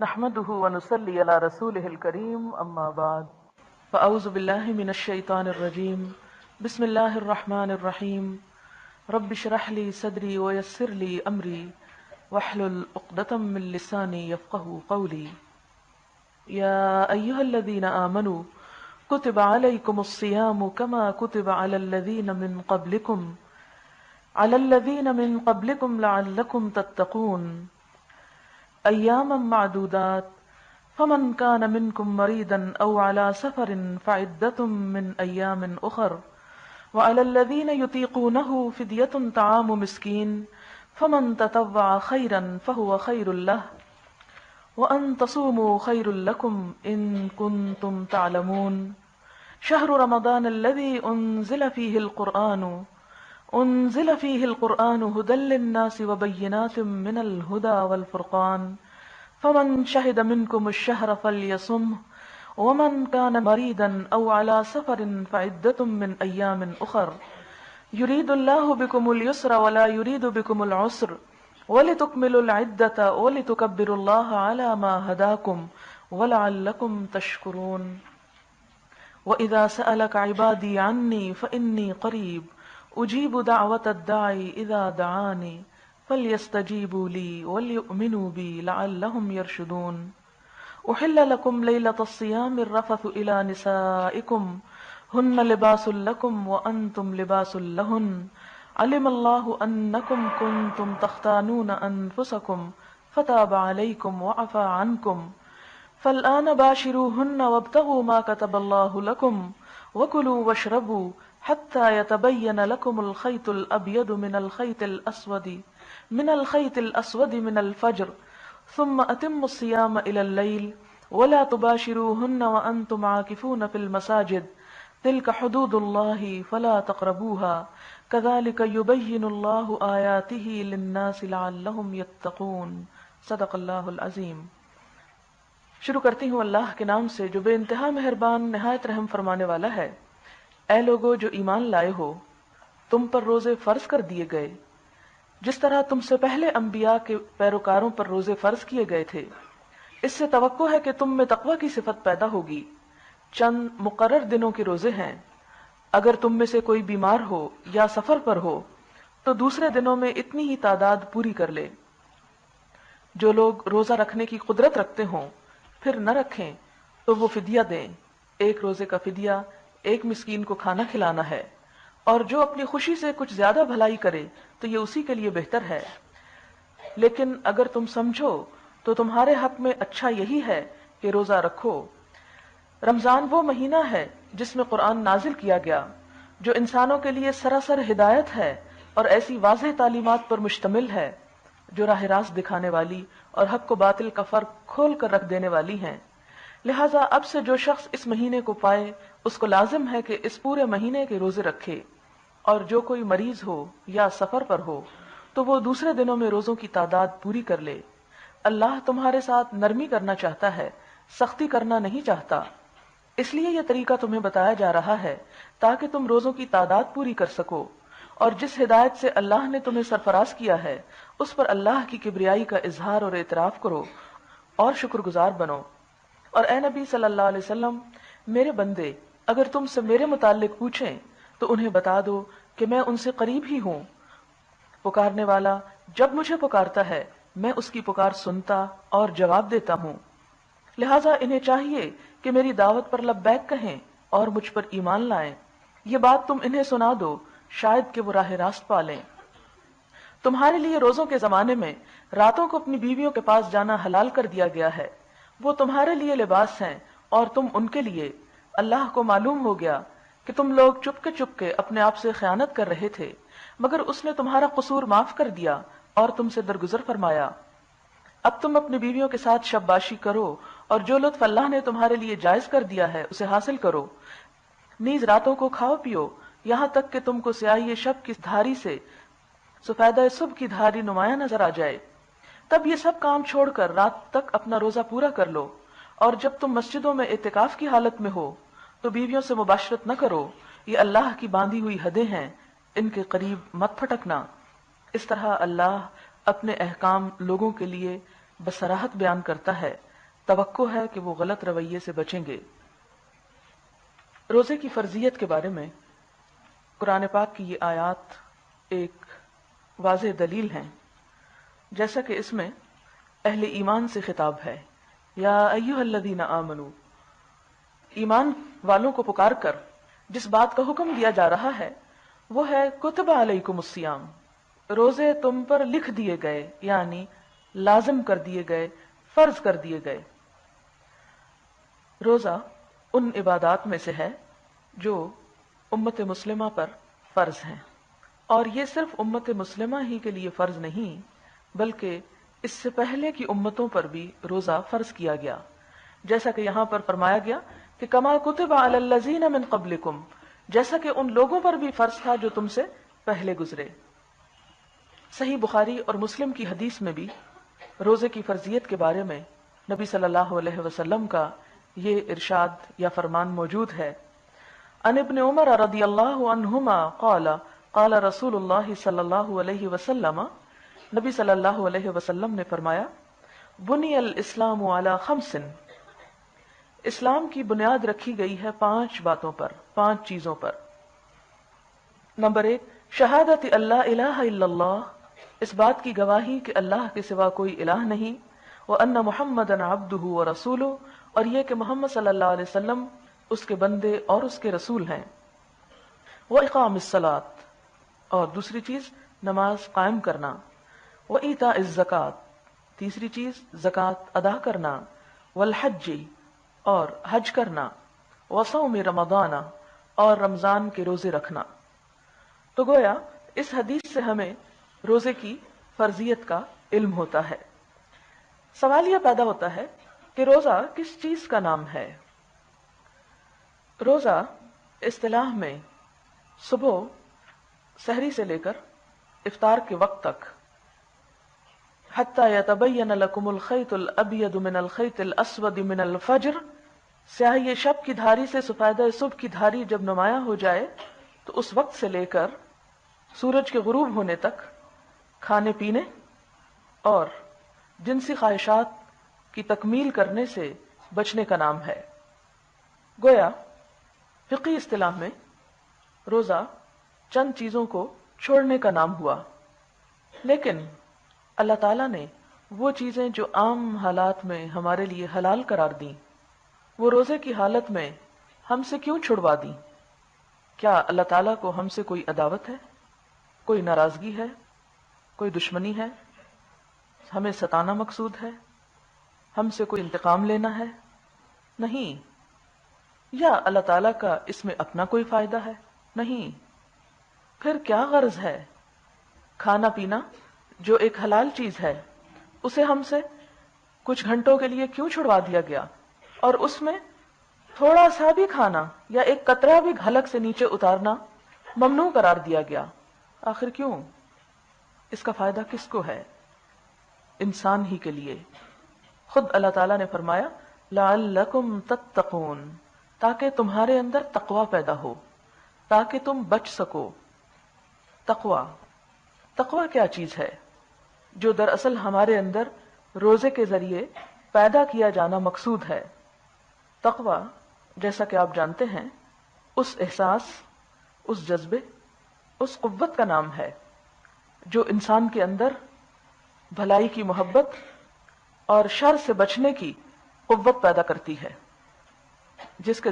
نحمده ونصلي على رسوله الكريم اما بعد فاعوذ بالله من الشيطان الرجيم بسم الله الرحمن الرحيم رب اشرح لي صدري ويسر لي امري واحلل عقدة من لساني يفقهوا قولي يا ايها الذين آمنوا كتب عليكم الصيام كما كتب على الذين من قبلكم لعلكم تتقون ایاما معدودات فمن كان منكم مريضا او على سفر فعدة من ایام اخر وعلى الذين يطيقونه فدية طعام مسكين فمن تطوع خيرا فهو خير له وان تصوموا خير لكم ان كنتم تعلمون شهر رمضان الذي انزل فيه القرآن هدى للناس وبينات من الهدى والفرقان فمن شهد منكم الشهر فليصمه ومن كان مريضا أو على سفر فعدة من أيام أخر يريد الله بكم اليسر ولا يريد بكم العسر ولتكملوا العدة ولتكبروا الله على ما هداكم ولعلكم تشكرون وإذا سألك عبادي عني فإني قريب اجیب دعوت الداعی اذا دعانی فلیستجیبوا لی وليؤمنوا بی لعلهم یرشدون احل لکم لیلۃ الصیام الرفث الی نسائکم ہن لباس لکم وانتم لباس لہن علم اللہ انکم کنتم تختانون انفسکم فتاب علیکم وعفا عنکم فالآن باشروہن وابتغوا ما كتب اللہ لکم وکلوا واشربوا حتى يتبين لكم الخيط الأبيض من الخيط الأسود من الفجر ثم أتموا الصيام إلى الليل ولا تباشروهن وأنتم عاكفون في المساجد تلك حدود الله فلا تقربوها كذلك يبين الله آياته للناس لعلهم يتقون صدق اللہ العظیم۔ شروع کرتی ہوں اللہ کے نام سے جو بے انتہا مہربان نہایت رحم فرمانے والا ہے۔ اے لوگو جو ایمان لائے ہو، تم پر روزے فرض کر دیے گئے جس طرح تم سے پہلے انبیاء کے پیروکاروں پر روزے فرض کیے گئے تھے۔ اس سے توقع ہے کہ تم میں تقوی کی صفت پیدا ہوگی۔ چند مقرر دنوں کے روزے ہیں۔ اگر تم میں سے کوئی بیمار ہو یا سفر پر ہو تو دوسرے دنوں میں اتنی ہی تعداد پوری کر لے۔ جو لوگ روزہ رکھنے کی قدرت رکھتے ہوں پھر نہ رکھیں تو وہ فدیہ دیں۔ ایک روزے کا فدیہ ایک مسکین کو کھانا کھلانا ہے، اور جو اپنی خوشی سے کچھ زیادہ بھلائی کرے تو یہ اسی کے لیے بہتر ہے۔ لیکن اگر تم سمجھو تو تمہارے حق میں اچھا یہی ہے کہ روزہ رکھو۔ رمضان وہ مہینہ ہے جس میں قرآن نازل کیا گیا، جو انسانوں کے لیے سراسر ہدایت ہے اور ایسی واضح تعلیمات پر مشتمل ہے جو راہ راست دکھانے والی اور حق و باطل کا فرق کھول کر رکھ دینے والی ہیں۔ لہٰذا اب سے جو شخص اس مہینے کو پائے اس کو لازم ہے کہ اس پورے مہینے کے روزے رکھے، اور جو کوئی مریض ہو یا سفر پر ہو تو وہ دوسرے دنوں میں روزوں کی تعداد پوری کر لے۔ اللہ تمہارے ساتھ نرمی کرنا چاہتا ہے، سختی کرنا نہیں چاہتا۔ اس لیے یہ طریقہ تمہیں بتایا جا رہا ہے تاکہ تم روزوں کی تعداد پوری کر سکو، اور جس ہدایت سے اللہ نے تمہیں سرفراز کیا ہے اس پر اللہ کی کبریائی کا اظہار اور اعتراف کرو اور شکر گزار بنو۔ اور اے نبی صلی اللہ علیہ وسلم، میرے بندے اگر تم سے میرے متعلق پوچھیں تو انہیں بتا دو کہ میں ان سے قریب ہی ہوں۔ پکارنے والا جب مجھے پکارتا ہے میں اس کی پکار سنتا اور جواب دیتا ہوں۔ لہٰذا انہیں چاہیے کہ میری دعوت پر لبیک کہیں اور مجھ پر ایمان لائیں۔ یہ بات تم انہیں سنا دو، شاید کہ وہ راہ راست پالیں۔ تمہارے لیے روزوں کے زمانے میں راتوں کو اپنی بیویوں کے پاس جانا حلال کر دیا گیا ہے۔ وہ تمہارے لیے لباس ہیں اور تم ان کے لیے۔ اللہ کو معلوم ہو گیا کہ تم لوگ چپ کے اپنے آپ سے خیانت کر رہے تھے، مگر اس نے تمہارا قصور معاف کر دیا اور تم سے درگزر فرمایا۔ اب تم اپنی بیویوں کے ساتھ شب باشی کرو اور جو لطف اللہ نے تمہارے لیے جائز کر دیا ہے اسے حاصل کرو۔ نیز راتوں کو کھاؤ پیو یہاں تک کہ تم کو سیاہی شب کی دھاری سے سفیدہ صبح کی دھاری نمایاں نظر آ جائے۔ تب یہ سب کام چھوڑ کر رات تک اپنا روزہ پورا کر لو، اور جب تم مسجدوں میں اعتکاف کی حالت میں ہو تو بیویوں سے مباشرت نہ کرو، یہ اللہ کی باندھی ہوئی حدیں ہیں، ان کے قریب مت پھٹکنا۔ اس طرح اللہ اپنے احکام لوگوں کے لیے بصراحت بیان کرتا ہے، توقع ہے کہ وہ غلط رویے سے بچیں گے۔ روزے کی فرضیت کے بارے میں قرآن پاک کی یہ آیات ایک واضح دلیل ہیں، جیسا کہ اس میں اہل ایمان سے خطاب ہے، یا ایھا الذین آمنو، ایمان والوں کو پکار کر جس بات کا حکم دیا جا رہا ہے وہ ہے کتب علیکم الصیام، روزے تم پر لکھ دیے گئے، یعنی لازم کر دیے گئے، فرض کر دیے گئے۔ روزہ ان عبادات میں سے ہے جو امت مسلمہ پر فرض ہیں، اور یہ صرف امت مسلمہ ہی کے لیے فرض نہیں بلکہ اس سے پہلے کی امتوں پر بھی روزہ فرض کیا گیا، جیسا کہ یہاں پر فرمایا گیا کہ کما کتب علی الذین من قبلکم، جیسا کہ ان لوگوں پر بھی فرض تھا جو تم سے پہلے گزرے۔ صحیح بخاری اور مسلم کی حدیث میں بھی روزے کی فرضیت کے بارے میں نبی صلی اللہ علیہ وسلم کا یہ ارشاد یا فرمان موجود ہے۔ عن ابن عمر رضی اللہ عنہما قال قال رسول اللہ صلی اللہ علیہ وسلم، نبی صلی اللہ علیہ وسلم نے فرمایا، بنی الاسلام علی خمس، اسلام کی بنیاد رکھی گئی ہے 5 باتوں پر، 5 چیزوں پر۔ نمبر 1، شہادت اللہ الہ الا اللہ، اس بات کی گواہی کہ اللہ کے سوا کوئی الہ نہیں، وان محمدًا عبدہ ورسولہ، اور یہ کہ محمد صلی اللہ علیہ وسلم اس کے بندے اور اس کے رسول ہیں، واقام الصلاۃ، اور دوسری چیز نماز قائم کرنا، وایتاء الزکوٰۃ، تیسری چیز زکوٰۃ ادا کرنا، والحج، اور حج کرنا، وصوم رمضان، اور رمضان کے روزے رکھنا۔ تو گویا اس حدیث سے ہمیں روزے کی فرضیت کا علم ہوتا ہے۔ سوال یہ پیدا ہوتا ہے کہ روزہ کس چیز کا نام ہے؟ روزہ اصطلاح میں صبح سحری سے لے کر افطار کے وقت تک، حتی یتبین لکم الخیط الابیض من الخیط الاسود من الفجر، سیاہی شب کی دھاری سے سفیدہ صبح کی دھاری جب نمایاں ہو جائے تو اس وقت سے لے کر سورج کے غروب ہونے تک کھانے پینے اور جنسی خواہشات کی تکمیل کرنے سے بچنے کا نام ہے۔ گویا فقہی اصطلاح میں روزہ چند چیزوں کو چھوڑنے کا نام ہوا، لیکن اللہ تعالیٰ نے وہ چیزیں جو عام حالات میں ہمارے لیے حلال قرار دیں، وہ روزے کی حالت میں ہم سے کیوں چھڑوا دیں؟ کیا اللہ تعالیٰ کو ہم سے کوئی عداوت ہے، کوئی ناراضگی ہے، کوئی دشمنی ہے، ہمیں ستانا مقصود ہے، ہم سے کوئی انتقام لینا ہے؟ نہیں۔ یا اللہ تعالیٰ کا اس میں اپنا کوئی فائدہ ہے؟ نہیں۔ پھر کیا غرض ہے؟ کھانا پینا جو ایک حلال چیز ہے اسے ہم سے کچھ گھنٹوں کے لیے کیوں چھڑوا دیا گیا، اور اس میں تھوڑا سا بھی کھانا یا ایک قطرہ بھی حلق سے نیچے اتارنا ممنوع قرار دیا گیا؟ آخر کیوں؟ اس کا فائدہ کس کو ہے؟ انسان ہی کے لیے۔ خود اللہ تعالیٰ نے فرمایا لعلکم تتقون، تاکہ تمہارے اندر تقوی پیدا ہو، تاکہ تم بچ سکو۔ تقوی کیا چیز ہے؟ جو دراصل ہمارے اندر روزے کے ذریعے پیدا کیا جانا مقصود ہے۔ تقوی جیسا کہ آپ جانتے ہیں اس احساس، اس جذبے، اس قوت کا نام ہے جو انسان کے اندر بھلائی کی محبت اور شر سے بچنے کی قوت پیدا کرتی ہے، جس کے